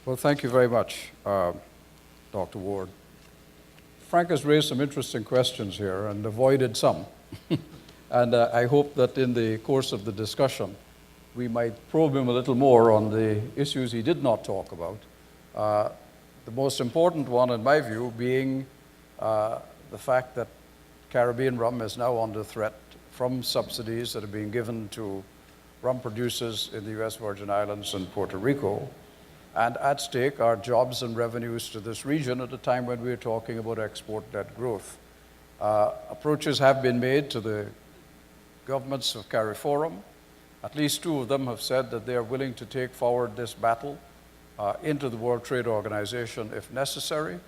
Well, thank you very much, Dr. Ward. Frank has raised some interesting questions here and avoided some. And I hope that in the course of the discussion, we might probe him a little more on the issues he did not talk about. The most important one, in my view, being the fact that Caribbean rum is now under threat from subsidies that are being given to rum producers in the U.S. Virgin Islands and Puerto Rico. And at stake are jobs and revenues to this region at a time when we're talking about export-led growth. Approaches have been made to the governments of CARIFORUM. At least two of them have said that they are willing to take forward this battle into the World Trade Organization if necessary,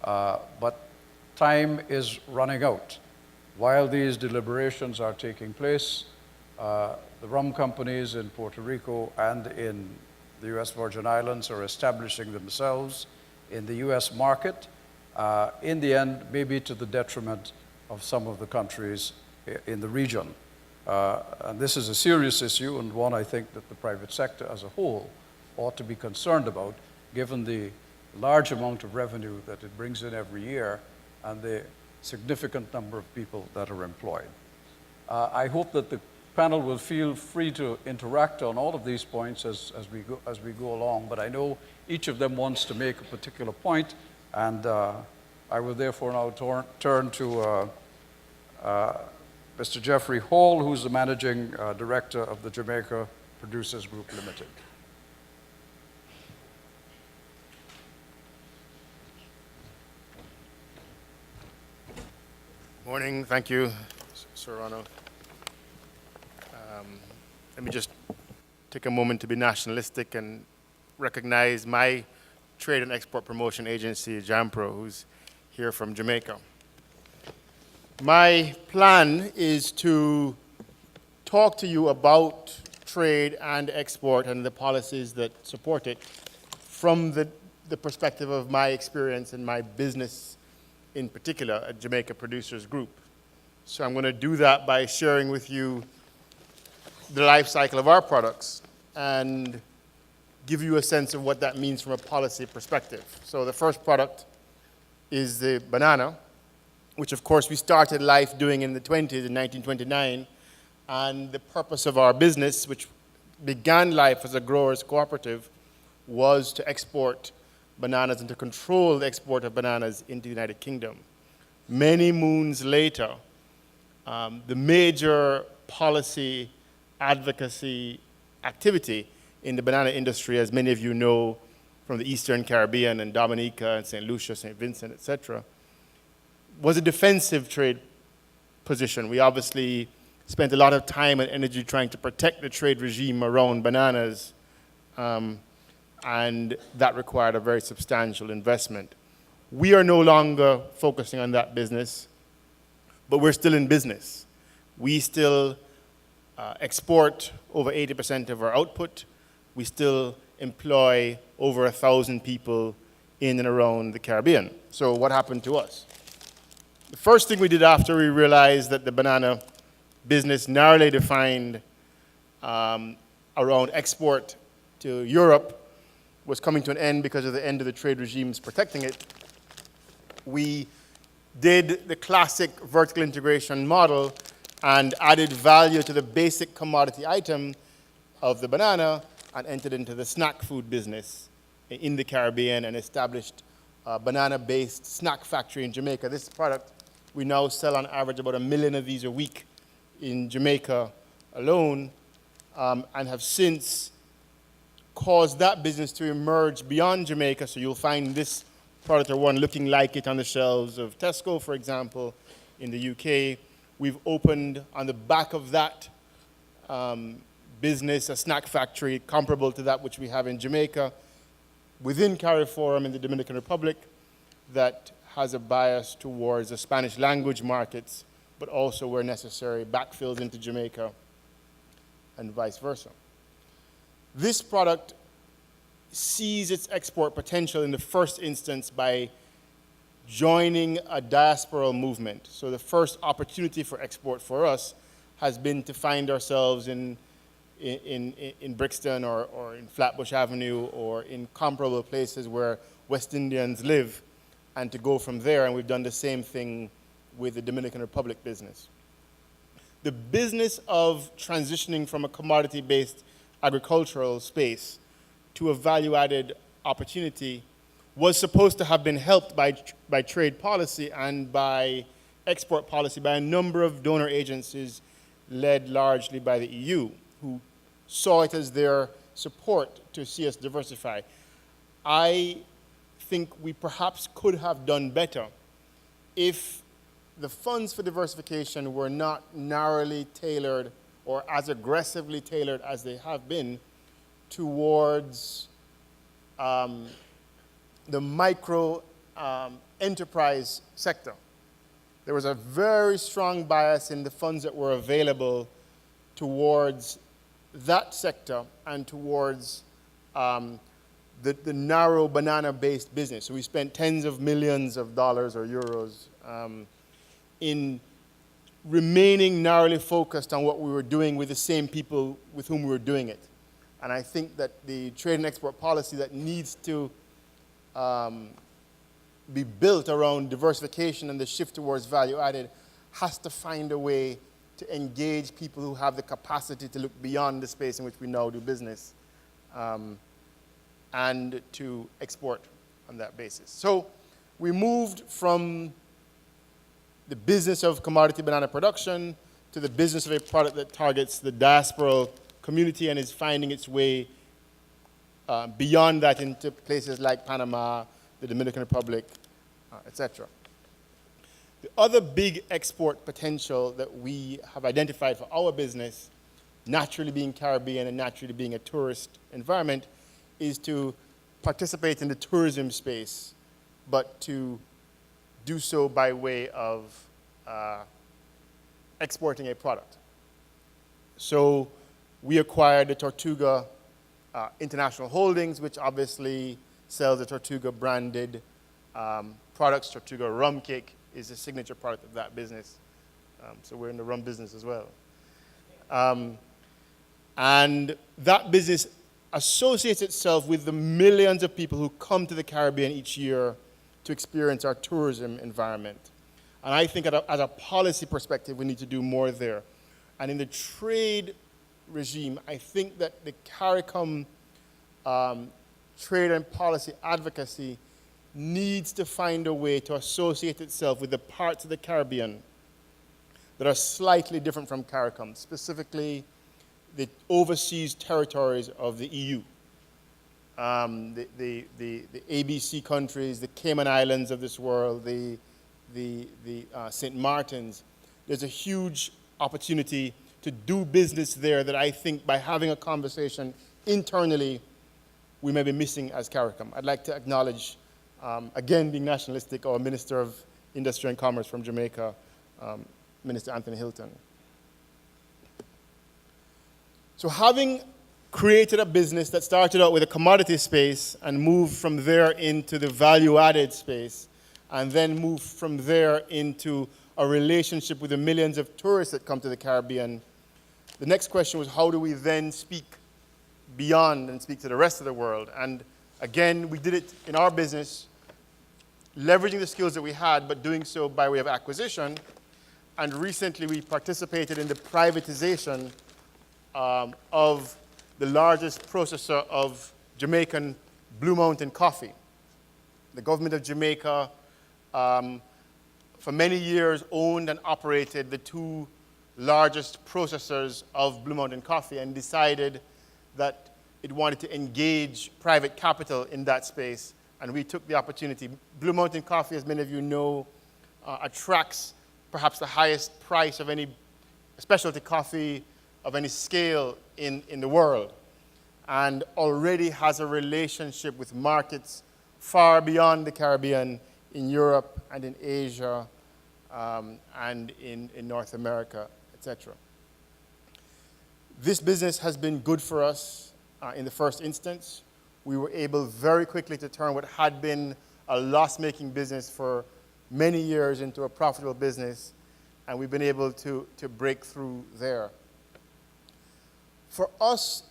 but time is running out. While these deliberations are taking place, the rum companies in Puerto Rico and in the U.S. Virgin Islands are establishing themselves in the U.S. market, in the end, maybe to the detriment of some of the countries in the region. And this is a serious issue, and one I think that the private sector as a whole ought to be concerned about, given the large amount of revenue that it brings in every year and the significant number of people that are employed. I hope that the panel will feel free to interact on all of these points as we go along, but I know each of them wants to make a particular point, and I will therefore now turn to Mr. Jeffrey Hall, who's the Managing Director of the Jamaica Producers Group Limited. Morning, thank you, Sir Rano. Let me just take a moment to be nationalistic and recognize my trade and export promotion agency, JAMPRO, who's here from Jamaica. My plan is to talk to you about trade and export and the policies that support it from the perspective of my experience and my business in particular at Jamaica Producers Group. So I'm going to do that by sharing with you the life cycle of our products and give you a sense of what that means from a policy perspective. So the first product is the banana, which of course we started life doing in the 20s, in 1929, and the purpose of our business, which began life as a growers cooperative, was to export bananas and to control the export of bananas into the United Kingdom. Many moons later, the major policy advocacy activity in the banana industry, as many of you know from the Eastern Caribbean and Dominica and St. Lucia, St. Vincent, etc., was a defensive trade position. We obviously spent a lot of time and energy trying to protect the trade regime around bananas, and that required a very substantial investment. We are no longer focusing on that business, but we're still in business. We still export over 80% of our output. We still employ over 1,000 people in and around the Caribbean. So what happened to us? The first thing we did after we realized that the banana business narrowly defined around export to Europe was coming to an end because of the end of the trade regimes protecting it, we did the classic vertical integration model and added value to the basic commodity item of the banana and entered into the snack food business in the Caribbean and established a banana-based snack factory in Jamaica. This product, we now sell on average about 1 million of these a week in Jamaica alone, and have since caused that business to emerge beyond Jamaica. So you'll find this product or one looking like it on the shelves of Tesco, for example, in the UK. We've opened on the back of that business a snack factory comparable to that which we have in Jamaica within CARIFORUM in the Dominican Republic that has a bias towards the Spanish language markets, but also where necessary backfills into Jamaica and vice versa. This product sees its export potential in the first instance by joining a diasporal movement. So the first opportunity for export for us has been to find ourselves in in Brixton or in Flatbush Avenue or in comparable places where West Indians live, and to go from there. And we've done the same thing with the Dominican Republic business. The business of transitioning from a commodity-based agricultural space to a value-added opportunity was supposed to have been helped by trade policy and by export policy by a number of donor agencies led largely by the EU, who saw it as their support to see us diversify. I think we perhaps could have done better if the funds for diversification were not narrowly tailored or as aggressively tailored as they have been towards the micro enterprise sector. There was a very strong bias in the funds that were available towards that sector and towards the narrow banana-based business. So we spent tens of millions of dollars or euros in remaining narrowly focused on what we were doing with the same people with whom we were doing it. And I think that the trade and export policy that needs to be built around diversification and the shift towards value added has to find a way to engage people who have the capacity to look beyond the space in which we now do business and to export on that basis. So we moved from the business of commodity banana production to the business of a product that targets the diasporal community and is finding its way beyond that into places like Panama, the Dominican Republic, etc. The other big export potential that we have identified for our business, naturally being Caribbean and naturally being a tourist environment, is to participate in the tourism space, but to do so by way of exporting a product. So we acquired the Tortuga International Holdings, which obviously sells the Tortuga branded products. Tortuga rum cake is a signature product of that business. So we're in the rum business as well. And that business associates itself with the millions of people who come to the Caribbean each year to experience our tourism environment. And I think as a policy perspective, we need to do more there. And in the trade regime, I think that the CARICOM trade and policy advocacy needs to find a way to associate itself with the parts of the Caribbean that are slightly different from CARICOM, specifically the overseas territories of the EU. The ABC countries, the Cayman Islands of this world, the St. Martins. There's a huge opportunity to do business there that I think by having a conversation internally, we may be missing as CARICOM. I'd like to acknowledge, again, being nationalistic, our Minister of Industry and Commerce from Jamaica, Minister Anthony Hilton. So having created a business that started out with a commodity space and moved from there into the value-added space, and then moved from there into a relationship with the millions of tourists that come to the Caribbean, the next question was, how do we then speak beyond and speak to the rest of the world? And again, we did it in our business, leveraging the skills that we had, but doing so by way of acquisition. And recently, we participated in the privatization of the largest processor of Jamaican Blue Mountain coffee. The government of Jamaica, for many years, owned and operated the two largest processors of Blue Mountain coffee and decided that it wanted to engage private capital in that space, and we took the opportunity. Blue Mountain coffee, as many of you know, attracts perhaps the highest price of any specialty coffee of any scale in the world, and already has a relationship with markets far beyond the Caribbean, in Europe and in Asia and in North America, etc. This business has been good for us in the first instance. We were able very quickly to turn what had been a loss-making business for many years into a profitable business, and we've been able to break through there. For us,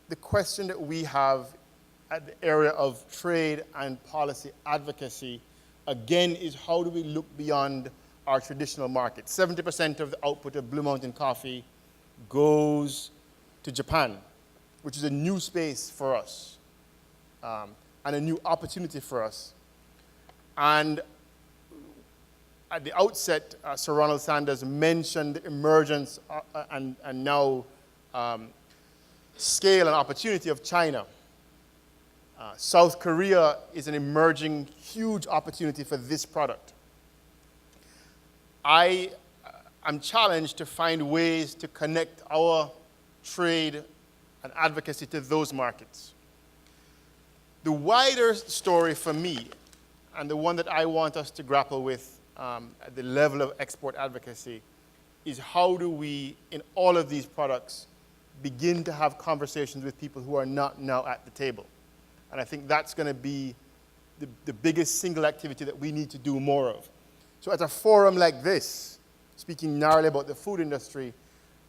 the question that we have at the area of trade and policy advocacy, again, is how do we look beyond our traditional market? 70% of the output of Blue Mountain Coffee goes to Japan, which is a new space for us and a new opportunity for us. And at the outset, Sir Ronald Sanders mentioned the emergence and now scale and opportunity of China. South Korea is an emerging huge opportunity for this product. I am challenged to find ways to connect our trade and advocacy to those markets. The wider story for me, and the one that I want us to grapple with at the level of export advocacy, is how do we, in all of these products, begin to have conversations with people who are not now at the table. And I think that's going to be the biggest single activity that we need to do more of. So at a forum like this, speaking narrowly about the food industry,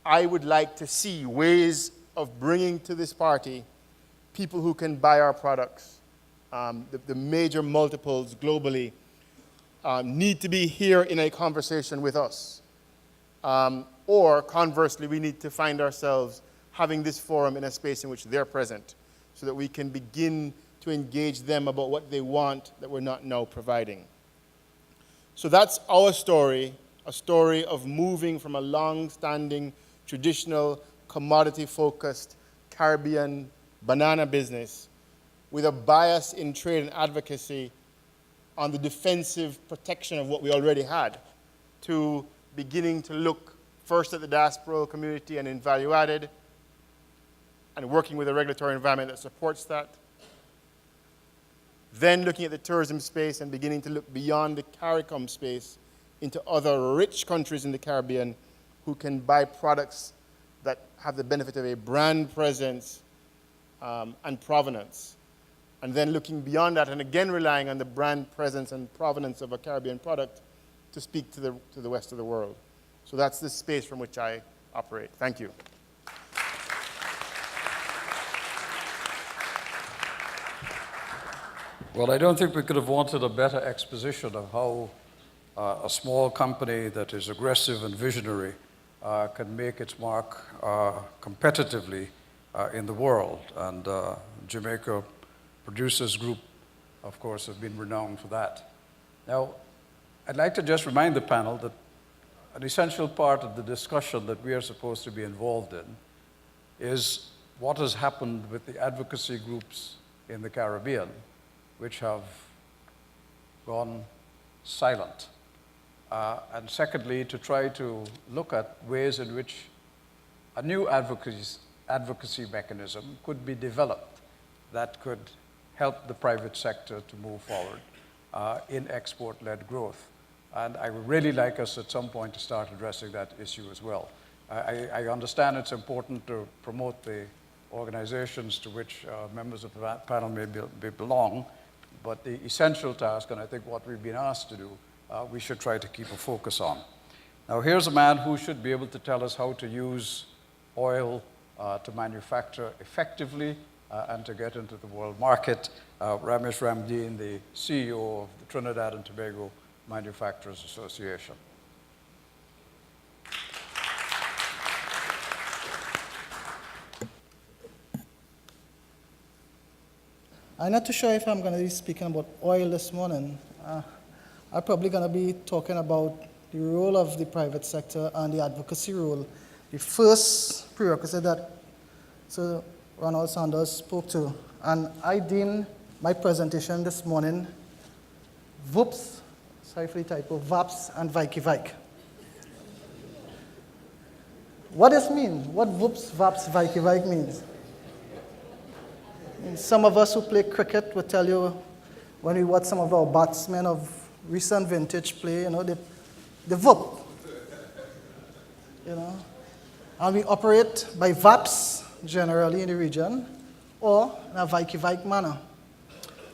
I would like to see ways of bringing to this party people who can buy our products. The major multiples globally need to be here in a conversation with us. Or conversely, we need to find ourselves having this forum in a space in which they're present so that we can begin to engage them about what they want that we're not now providing. So that's our story, a story of moving from a long-standing, traditional, commodity-focused Caribbean banana business with a bias in trade and advocacy on the defensive protection of what we already had, to beginning to look first at the diasporal community and in value added, and working with a regulatory environment that supports that. Then looking at the tourism space and beginning to look beyond the CARICOM space into other rich countries in the Caribbean who can buy products that have the benefit of a brand presence and provenance. And then looking beyond that and again relying on the brand presence and provenance of a Caribbean product to speak to the rest of the world. So that's the space from which I operate. Thank you. Well, I don't think we could have wanted a better exposition of how a small company that is aggressive and visionary can make its mark competitively in the world. And Jamaica Producers Group, of course, have been renowned for that. Now, I'd like to just remind the panel that an essential part of the discussion that we are supposed to be involved in is what has happened with the advocacy groups in the Caribbean, which have gone silent. And secondly, to try to look at ways in which a new advocacy mechanism could be developed that could help the private sector to move forward in export-led growth. And I would really like us at some point to start addressing that issue as well. I understand it's important to promote the organizations to which members of the panel may belong, but the essential task, and I think what we've been asked to do, we should try to keep a focus on. Now, here's a man who should be able to tell us how to use oil to manufacture effectively and to get into the world market. Ramesh Ramdeen, the CEO of the Trinidad and Tobago Manufacturers Association. I'm not too sure if I'm going to be speaking about oil this morning. I'm probably going to be talking about the role of the private sector and the advocacy role. The first prerequisite that Sir Ronald Sanders spoke to, and I deemed my presentation this morning VOOPs, sorry for the typo, VAPs and Vike. What does this mean? What VOOPs, VAPs, Vike means? And some of us who play cricket will tell you when we watch some of our batsmen of recent vintage play, you know, the VOOP. You know, and we operate by VAPs generally in the region, or in a Vike manner.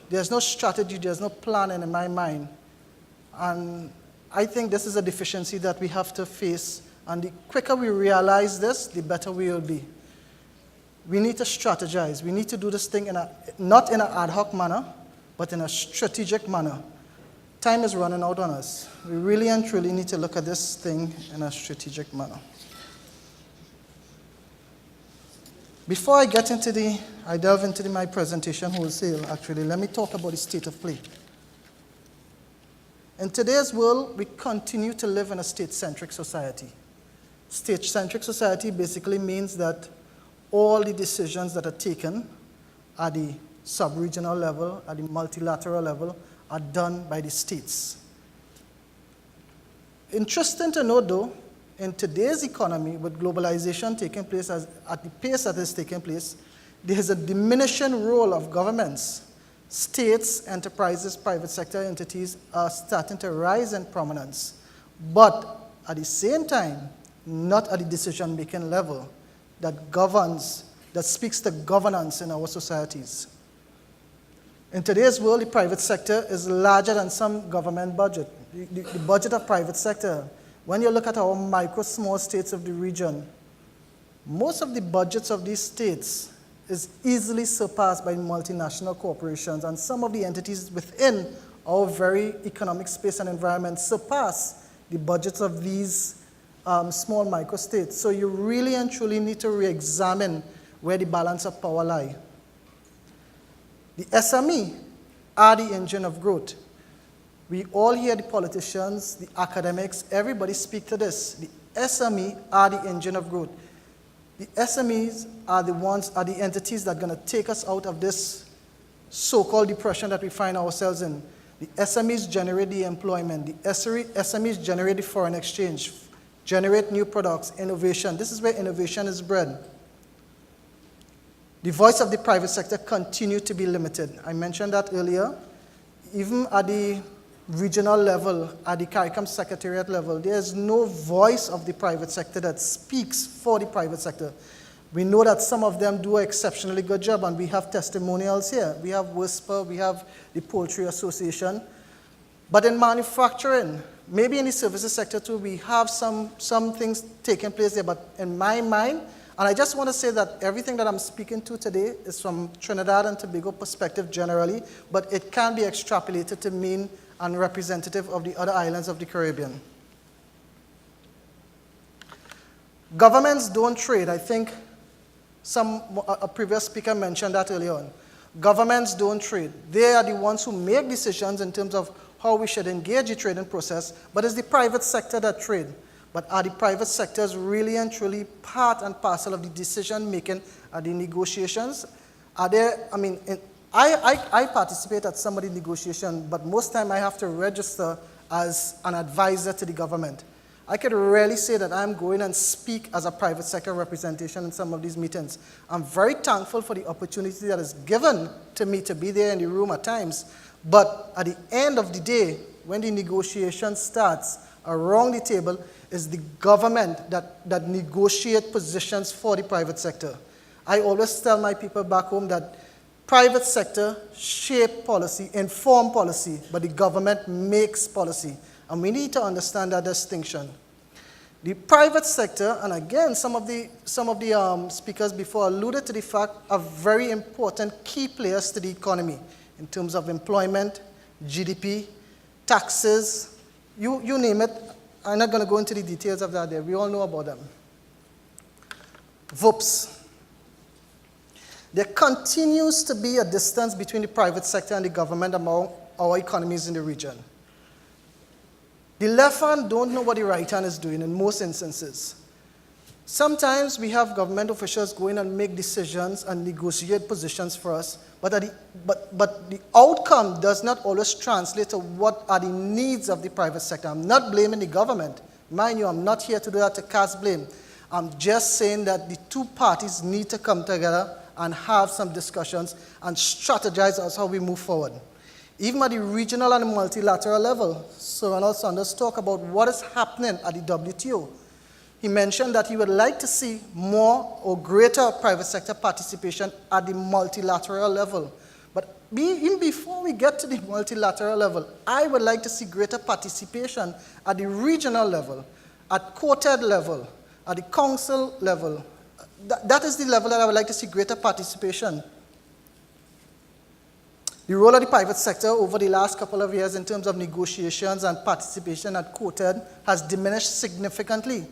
There's no strategy, there's no planning in my mind. And I think this is a deficiency that we have to face. And the quicker we realize this, the better we will be. we need to strategize. We need to do this thing not in an ad hoc manner, but in a strategic manner. Time is running out on us. We really and truly need to look at this thing in a strategic manner. Before I delve into my presentation wholesale, actually, let me talk about the state of play. In today's world, we continue to live in a state-centric society. State-centric society basically means that all the decisions that are taken at the sub-regional level, at the multilateral level, are done by the states. Interesting to note, though, in today's economy, with globalization taking place at the pace that is taking place, there is a diminishing role of governments. States, enterprises, private sector entities are starting to rise in prominence, but at the same time, not at the decision-making level that speaks to governance in our societies. In today's world, the private sector is larger than some government budget. The budget of private sector, when you look at our micro, small states of the region, most of the budgets of these states is easily surpassed by multinational corporations, and some of the entities within our very economic space and environment surpass the budgets of these small micro states. So you really and truly need to re-examine where the balance of power lie. The SME are the engine of growth. We all hear the politicians, the academics, everybody speak to this. The SME are the engine of growth. The SMEs are the entities that are going to take us out of this so-called depression that we find ourselves in. The SMEs generate the employment. The SMEs generate the foreign exchange, generate new products, innovation. This is where innovation is bred. The voice of the private sector continues to be limited. I mentioned that earlier. Even at the regional level, at the CARICOM secretariat level, there is no voice of the private sector that speaks for the private sector. We know that some of them do an exceptionally good job, and we have testimonials here. We have Whisper, we have the Poultry Association. But in manufacturing, maybe in the services sector too, we have some things taking place there. But in my mind, and I just want to say that everything that I'm speaking to today is from Trinidad and Tobago perspective generally, but it can be extrapolated to mean and representative of the other islands of the Caribbean. Governments don't trade. I think a previous speaker mentioned that earlier on. Governments don't trade. They are the ones who make decisions in terms of how we should engage the trading process, but it's the private sector that trade. But are the private sectors really and truly part and parcel of the decision making at the negotiations? Are there, I participate at some of the negotiation, but most time I have to register as an advisor to the government. I could rarely say that I'm going and speak as a private sector representation in some of these meetings. I'm very thankful for the opportunity that is given to me to be there in the room at times. But at the end of the day, when the negotiation starts, around the table is the government that negotiate positions for the private sector. I always tell my people back home that private sector shape policy, inform policy, but the government makes policy. And we need to understand that distinction. The private sector, and again, some of the speakers before alluded to the fact, are very important key players to the economy in terms of employment, GDP, taxes, you name it. I'm not going to go into the details of that there. We all know about them. VOPs. There continues to be a distance between the private sector and the government among our economies in the region. The left hand don't know what the right hand is doing in most instances. Sometimes we have government officials go in and make decisions and negotiate positions for us, but the outcome does not always translate to what are the needs of the private sector. I'm not blaming the government. Mind you, I'm not here to do that to cast blame. I'm just saying that the two parties need to come together and have some discussions and strategize as how we move forward. Even at the regional and multilateral level, Sir Ronald Saunders talked about what is happening at the WTO. He mentioned that he would like to see more or greater private sector participation at the multilateral level. But even before we get to the multilateral level, I would like to see greater participation at the regional level, at quartet level, at the council level, That is the level that I would like to see greater participation. The role of the private sector over the last couple of years in terms of negotiations and participation at quoted has diminished significantly.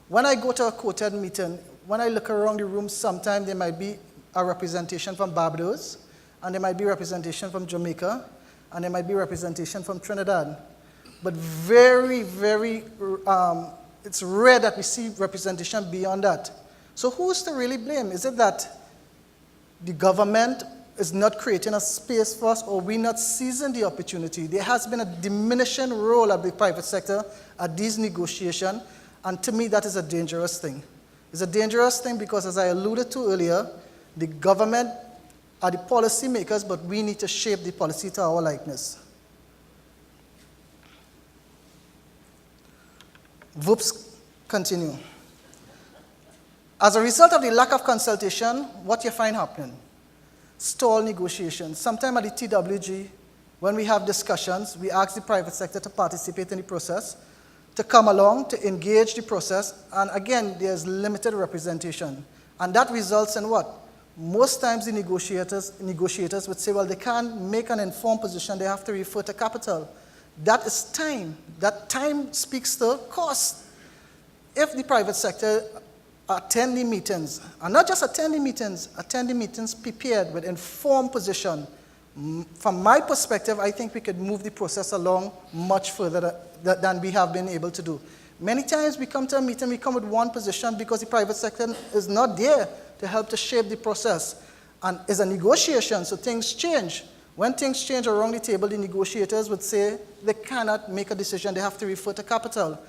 When I go to a quoted meeting, when I look around the room, sometimes there might be a representation from Barbados, and there might be representation from Jamaica, and there might be representation from Trinidad. But very, very, it's rare that we see representation beyond that. So who's to really blame? Is it that the government is not creating a space for us, or we not seizing the opportunity? There has been a diminishing role of the private sector at these negotiations, and to me that is a dangerous thing. It's a dangerous thing because, as I alluded to earlier, the government are the policy makers, but we need to shape the policy to our likeness. VOOPs continue. As a result of the lack of consultation, what you find happening? Stall negotiations. Sometimes at the TWG, when we have discussions, we ask the private sector to participate in the process, to come along, to engage the process, and again, there's limited representation. And that results in what? Most times the negotiators would say, well, they can't make an informed position, they have to refer to capital. That is time. That time speaks to cost. If the private sector attend the meetings, and not just attend the meetings prepared with informed position, from my perspective, I think we could move the process along much further than we have been able to do. Many times we come to a meeting, we come with one position because the private sector is not there to help to shape the process. And it's a negotiation, so things change. When things change around the table, the negotiators would say they cannot make a decision, they have to refer to capital.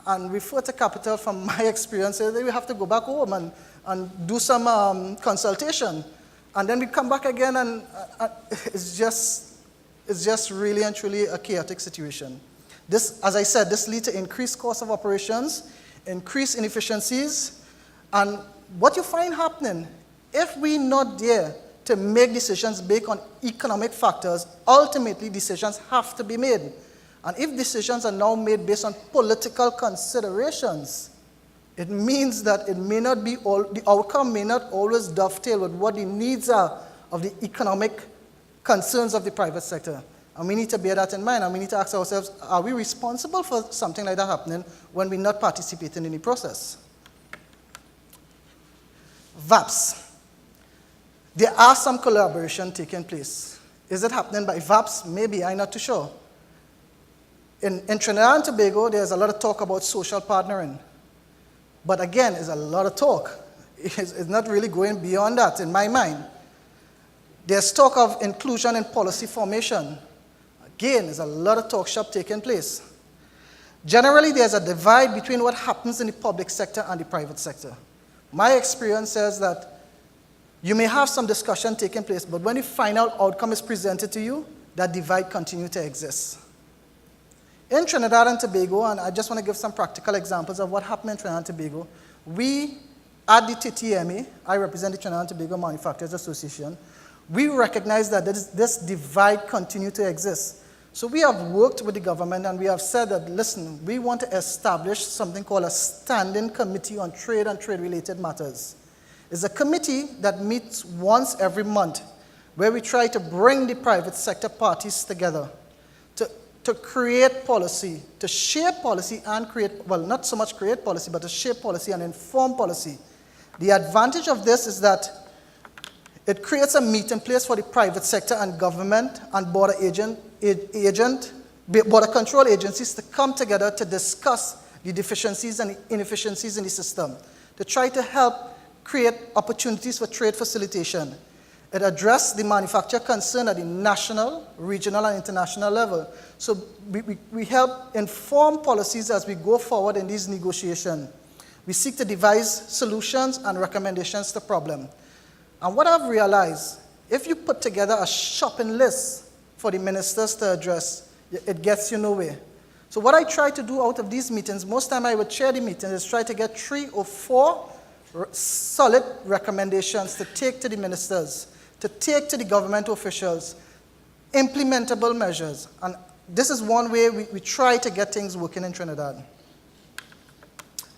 And refer to capital, from my experience, they will have to go back home and do some consultation. And then we come back again, and it's just really and truly a chaotic situation. This, as I said, this leads to increased cost of operations, increased inefficiencies, and what you find happening, if we're not there to make decisions based on economic factors, ultimately decisions have to be made. And if decisions are now made based on political considerations, it means that it may not be the outcome may not always dovetail with what the needs are of the economic concerns of the private sector. And we need to bear that in mind, and we need to ask ourselves, are we responsible for something like that happening when we're not participating in the process? VAPs. There are some collaboration taking place. Is it happening by VAPs? Maybe, I'm not too sure. In Trinidad and Tobago, there's a lot of talk about social partnering. But again, it's a lot of talk. It's not really going beyond that in my mind. There's talk of inclusion in policy formation. Again, there's a lot of talk shop taking place. Generally, there's a divide between what happens in the public sector and the private sector. My experience says that you may have some discussion taking place, but when the final outcome is presented to you, that divide continues to exist. In Trinidad and Tobago, and I just want to give some practical examples of what happened in Trinidad and Tobago, we, at the TTMA, I represent the Trinidad and Tobago Manufacturers Association, we recognize that this divide continues to exist. So we have worked with the government, and we have said that, listen, we want to establish something called a standing committee on trade and trade-related matters. It's a committee that meets once every month, where we try to bring the private sector parties together to create policy, to shape policy and create, well, not so much create policy, but to shape policy and inform policy. The advantage of this is that it creates a meeting place for the private sector and government and border control agencies to come together to discuss the deficiencies and the inefficiencies in the system, to try to help create opportunities for trade facilitation. It addressed the manufacturer concern at the national, regional, and international level. So we help inform policies as we go forward in these negotiations. We seek to devise solutions and recommendations to problems. And what I've realized, if you put together a shopping list for the ministers to address, it gets you nowhere. So what I try to do out of these meetings, most time I would chair the meetings, is try to get 3 or 4 solid recommendations to take to the ministers, to take to the government officials, implementable measures. And this is one way we try to get things working in Trinidad.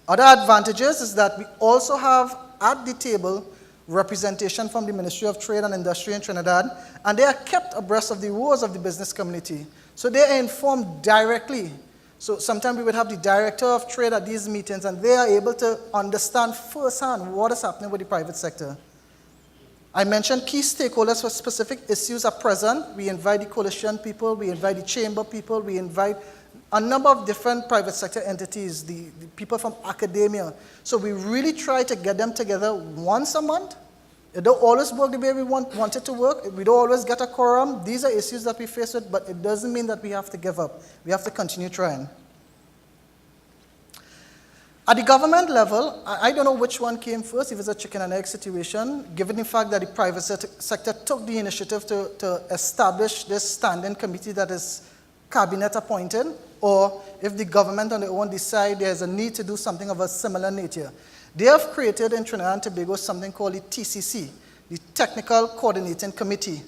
Other advantages is that we also have at the table representation from the Ministry of Trade and Industry in Trinidad, and they are kept abreast of the woes of the business community. So they are informed directly. So sometimes we would have the director of trade at these meetings, and they are able to understand firsthand what is happening with the private sector. I mentioned key stakeholders for specific issues are present. We invite the coalition people, we invite the chamber people, we invite a number of different private sector entities, the people from academia. So we really try to get them together once a month. It don't always work the way we want it to work. We don't always get a quorum. These are issues that we face with, but it doesn't mean that we have to give up. We have to continue trying. At the government level, I don't know which one came first, if it's a chicken and egg situation, given the fact that the private sector took the initiative to establish this standing committee that is cabinet appointed, or if the government on their own decide there's a need to do something of a similar nature. They have created in Trinidad and Tobago something called the TCC, the Technical Coordinating Committee.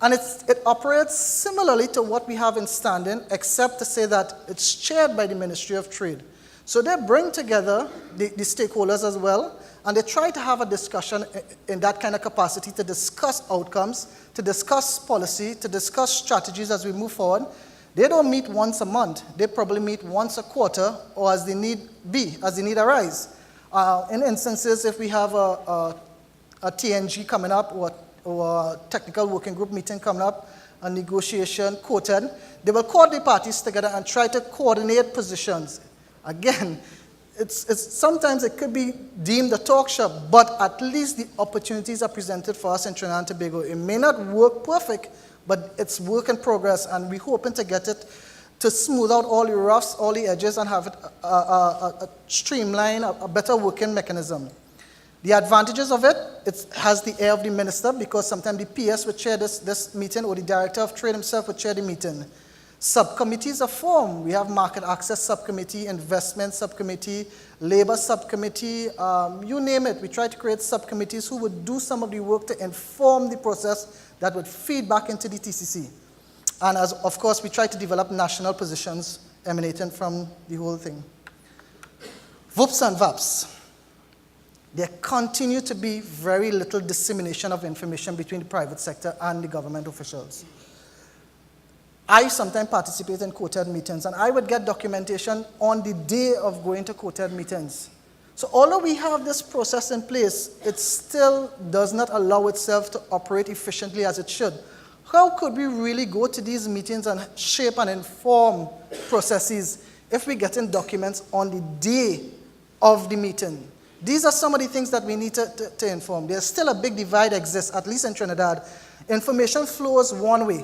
And it operates similarly to what we have in standing, except to say that it's chaired by the Ministry of Trade. So they bring together the stakeholders as well, and they try to have a discussion in that kind of capacity to discuss outcomes, to discuss policy, to discuss strategies as we move forward. They don't meet once a month. They probably meet once a quarter, or as the need be, as the need arise. In instances, if we have a TNG coming up, or a technical working group meeting coming up, a negotiation quoted, they will call the parties together and try to coordinate positions. Again, sometimes it could be deemed a talk shop, but at least the opportunities are presented for us in Trinidad and Tobago. It may not work perfect, but it's work in progress, and we're hoping to get it to smooth out all the roughs, all the edges, and have it a streamline, a better working mechanism. The advantages of it has the air of the minister, because sometimes the PS would chair this meeting, or the director of trade himself would chair the meeting. Subcommittees are formed. We have market access subcommittee, investment subcommittee, labor subcommittee, you name it. We try to create subcommittees who would do some of the work to inform the process that would feed back into the TCC. And of course, we try to develop national positions emanating from the whole thing. VUPs and VAPs. There continue to be very little dissemination of information between the private sector and the government officials. I sometimes participate in quoted meetings, and I would get documentation on the day of going to quoted meetings. So although we have this process in place, it still does not allow itself to operate efficiently as it should. How could we really go to these meetings and shape and inform processes if we're getting documents on the day of the meeting? These are some of the things that we need to inform. There's still a big divide exists, at least in Trinidad. Information flows one way.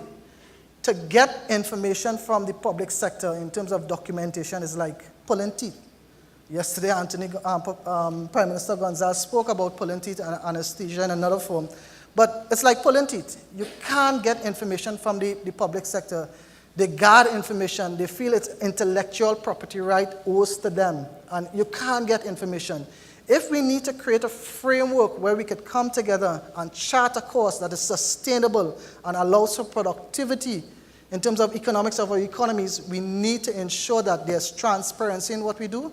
To get information from the public sector in terms of documentation is like pulling teeth. Yesterday, Prime Minister Gonzalez spoke about pulling teeth and anesthesia in another form. But it's like pulling teeth. You can't get information from the public sector. They guard information. They feel it's intellectual property right owes to them. And you can't get information. If we need to create a framework where we could come together and chart a course that is sustainable and allows for productivity in terms of economics of our economies, we need to ensure that there's transparency in what we do.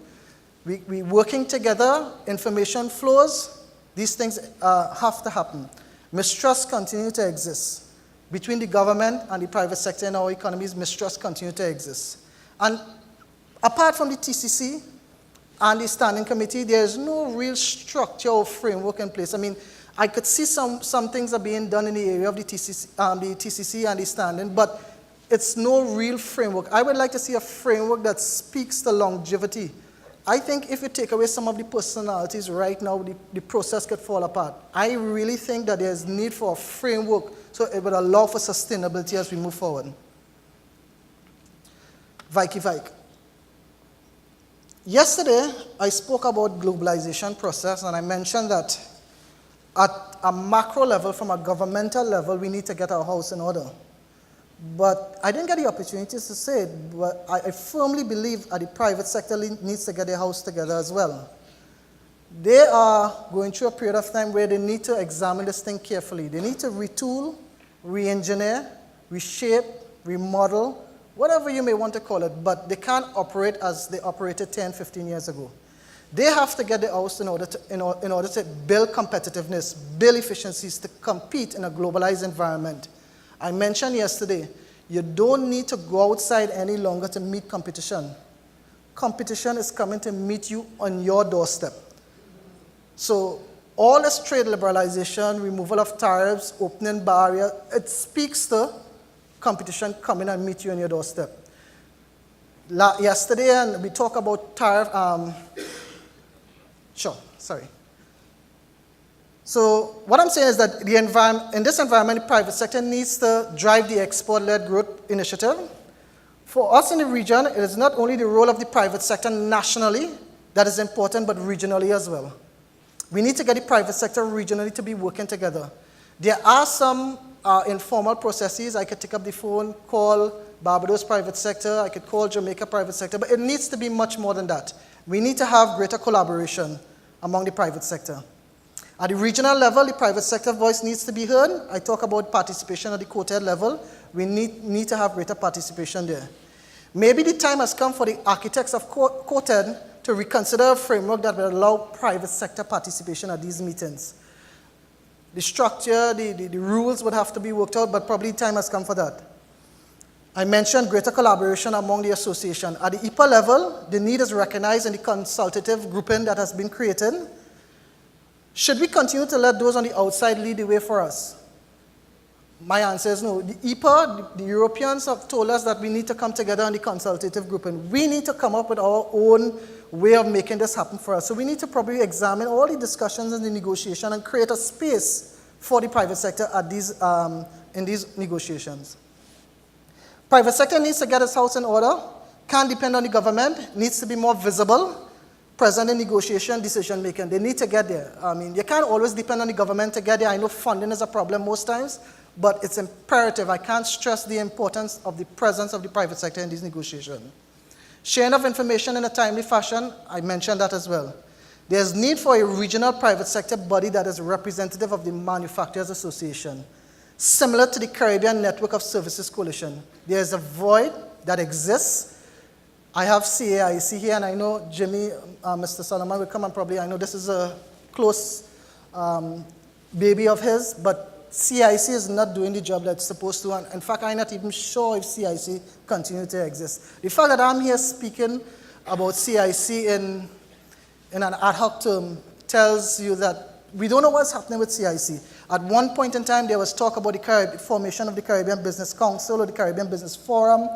We're working together, information flows, these things have to happen. Mistrust continues to exist. Between the government and the private sector in our economies, mistrust continues to exist. And apart from the TCC, and the standing committee, there's no real structure or framework in place. I mean, I could see some things are being done in the area of the TCC and the standing, but it's no real framework. I would like to see a framework that speaks to longevity. I think if you take away some of the personalities right now, the process could fall apart. I really think that there's need for a framework so it would allow for sustainability as we move forward. Vike. Yesterday, I spoke about globalization process, and I mentioned that at a macro level, from a governmental level, we need to get our house in order. But I didn't get the opportunity to say it, but I firmly believe that the private sector needs to get their house together as well. They are going through a period of time where they need to examine this thing carefully. They need to retool, re-engineer, reshape, remodel, whatever you may want to call it, but they can't operate as they operated 10, 15 years ago. They have to get the house in order to build competitiveness, build efficiencies to compete in a globalized environment. I mentioned yesterday, you don't need to go outside any longer to meet competition. Competition is coming to meet you on your doorstep. So all this trade liberalization, removal of tariffs, opening barriers, it speaks to competition coming and meet you on your doorstep. Yesterday, and we talked about tariff. So what I'm saying is that in this environment, the private sector needs to drive the export-led growth initiative. For us in the region, it is not only the role of the private sector nationally that is important, but regionally as well. We need to get the private sector regionally to be working together. There are some informal processes. I could take up the phone, call Barbados private sector, I could call Jamaica private sector, but it needs to be much more than that. We need to have greater collaboration among the private sector. At the regional level, the private sector voice needs to be heard. I talk about participation at the quoted level. We need to have greater participation there. Maybe the time has come for the architects of quoted to reconsider a framework that will allow private sector participation at these meetings. The structure, the rules would have to be worked out, but probably time has come for that. I mentioned greater collaboration among the association. At the IPA level, the need is recognized in the consultative grouping that has been created. Should we continue to let those on the outside lead the way for us? My answer is no. The IPA, the Europeans have told us that we need to come together on the consultative grouping. We need to come up with our own way of making this happen for us. So we need to probably examine all the discussions and the negotiation and create a space for the private sector at in these negotiations. Private sector needs to get its house in order, can't depend on the government, needs to be more visible, present in negotiation, decision making. They need to get there. I mean, you can't always depend on the government to get there. I know funding is a problem most times, but it's imperative. I can't stress the importance of the presence of the private sector in these negotiations. Sharing of information in a timely fashion, I mentioned that as well. There's need for a regional private sector body that is representative of the Manufacturers Association, similar to the Caribbean Network of Services Coalition. There's a void that exists. I have CAIC here, and I know Jimmy, Mr. Solomon will come, and probably I know this is a close baby of his, but CIC is not doing the job that it's supposed to, and in fact, I'm not even sure if CIC continues to exist. The fact that I'm here speaking about CIC in an ad hoc term tells you that we don't know what's happening with CIC. At one point in time, there was talk about the formation of the Caribbean Business Council or the Caribbean Business Forum.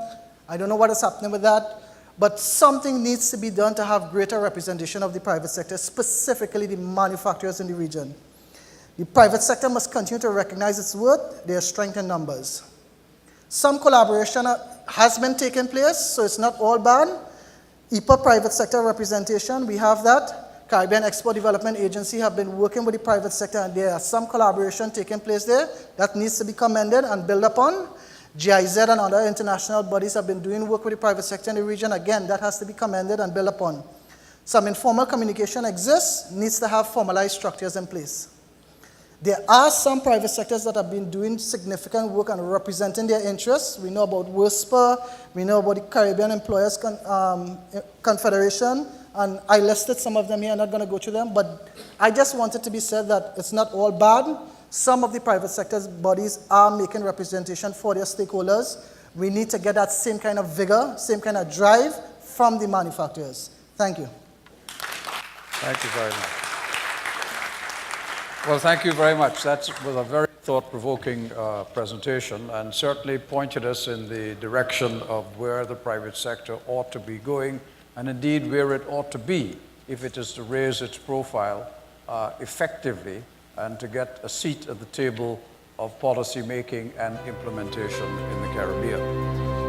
I don't know what is happening with that, but something needs to be done to have greater representation of the private sector, specifically the manufacturers in the region. The private sector must continue to recognize its worth, their strength in numbers. Some collaboration has been taking place, so it's not all bad. IPA private sector representation, we have that. Caribbean Export Development Agency have been working with the private sector, and there are some collaboration taking place there that needs to be commended and built upon. GIZ and other international bodies have been doing work with the private sector in the region. Again, that has to be commended and built upon. Some informal communication exists, needs to have formalized structures in place. There are some private sectors that have been doing significant work and representing their interests. We know about WISPR, we know about the Caribbean Employers Confederation, and I listed some of them here. I'm not going to go through them, but I just wanted to be said that it's not all bad. Some of the private sector's bodies are making representation for their stakeholders. We need to get that same kind of vigor, same kind of drive from the manufacturers. Thank you. Thank you very much. Well, thank you very much. That was a very thought-provoking presentation, and certainly pointed us in the direction of where the private sector ought to be going, and indeed where it ought to be if it is to raise its profile effectively and to get a seat at the table of policy making and implementation in the Caribbean.